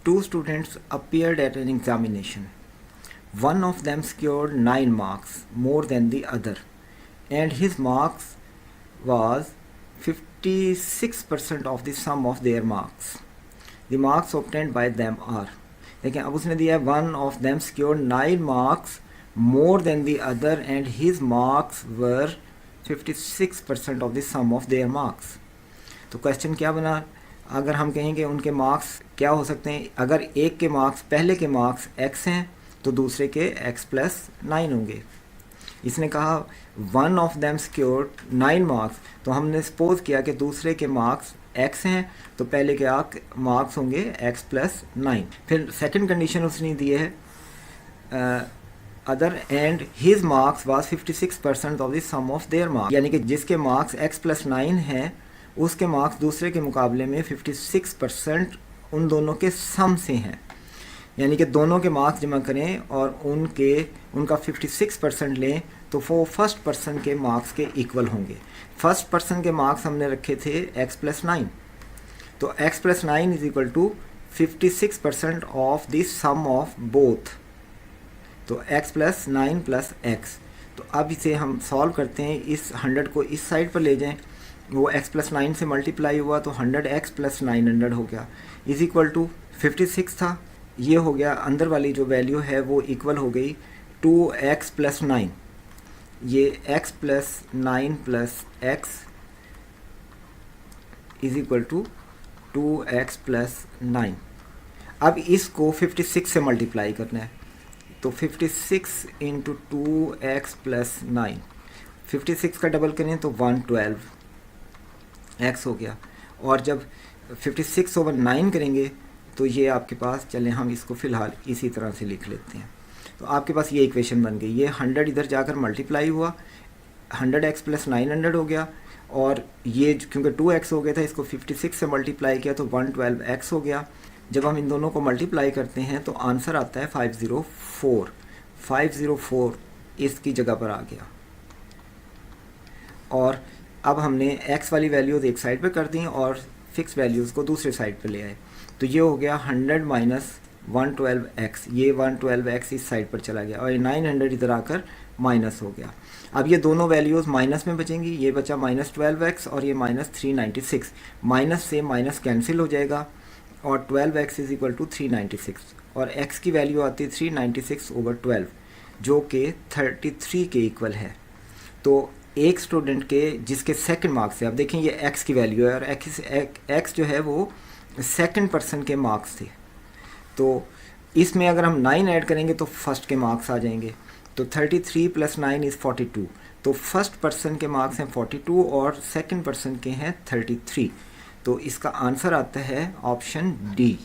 two students appeared at an examination. One of them scored 9 marks more than the other, and his marks was 56% of the sum of their marks. The marks obtained by them are, देखिए अब उसने दिया one of them scored 9 marks more than the other and his marks were 56% of the sum of their marks. तो question क्या बना, अगर हम कहेंगे उनके मार्क्स क्या हो सकते हैं, अगर एक के मार्क्स पहले के मार्क्स x हैं तो दूसरे के x+9 होंगे. इसने कहा वन ऑफ देम स्क्योर्ड 9 मार्क्स, तो हमने सपोज किया कि दूसरे के मार्क्स x हैं तो पहले के मार्क्स होंगे x+9. फिर सेकंड कंडीशन उसने दी है other and his marks was 56% of the sum of their marks, यानी कि जिसके मार्क्स x+9 हैं उसके मार्क्स दूसरे के मुकाबले में 56% उन दोनों के सम से हैं, यानी कि दोनों के मार्क्स जमा करें और उनका 56% लें तो वो फर्स्ट पर्सन के मार्क्स के इक्वल होंगे. फर्स्ट पर्सन के मार्क्स हमने रखे थे x+9, तो x+9 is equal to 56% of the sum of both, तो x+9 + x. तो अब इसे हम सॉल्व करते हैं, इस 100 को इस साइड पर ले जाएं, वो x+9 से मल्टीप्लाई हुआ तो 100x + 900 हो गया इज इक्वल टू 56 था, ये हो गया अंदर वाली जो वैल्यू है वो इक्वल हो गई 2x + 9, ये x+9 + x is equal to 2x + 9. अब इसको 56 से मल्टीप्लाई करना है, तो 56 × 2x + 9, 56 का डबल करें तो 112x हो गया, और जब 56/9 करेंगे तो ये आपके पास, चलें हम इसको फ़िलहाल इसी तरह से लिख लेते हैं, तो आपके पास ये इक्वेशन बन गई. ये 100 इधर जाकर मल्टीप्लाई हुआ, 100x + 900 हो गया, और ये क्योंकि 2x हो गया था इसको 56 से मल्टीप्लाई किया तो 112x हो गया. जब हम इन दोनों को मल्टीप्लाई करते हैं तो आंसर आता है 504 इसकी जगह पर आ गया. और अब हमने x वाली वैल्यूज़ एक साइड पे कर दी और फिक्स वैल्यूज़ को दूसरे साइड पे ले आए, तो ये हो गया 100 - 112x, ये 112x इस साइड पर चला गया और ये 900 इधर आकर माइनस हो गया. अब ये दोनों वैल्यूज़ माइनस में बचेंगी, ये बचा -12x और ये -396, माइनस से माइनस कैंसिल हो जाएगा और 12x इज इक्वल टू 396, और x की वैल्यू आती है 396/12 जो कि 33 के इक्वल है. तो एक स्टूडेंट के जिसके सेकंड मार्क्स है, अब देखें ये x की वैल्यू है और x जो है वो सेकंड पर्सन के मार्क्स थे, तो इसमें अगर हम 9 ऐड करेंगे तो फर्स्ट के मार्क्स आ जाएंगे, तो 33 + 9 इज़ 42, तो फर्स्ट पर्सन के मार्क्स हैं 42 और सेकंड पर्सन के हैं 33, तो इसका आंसर आता है ऑप्शन डी.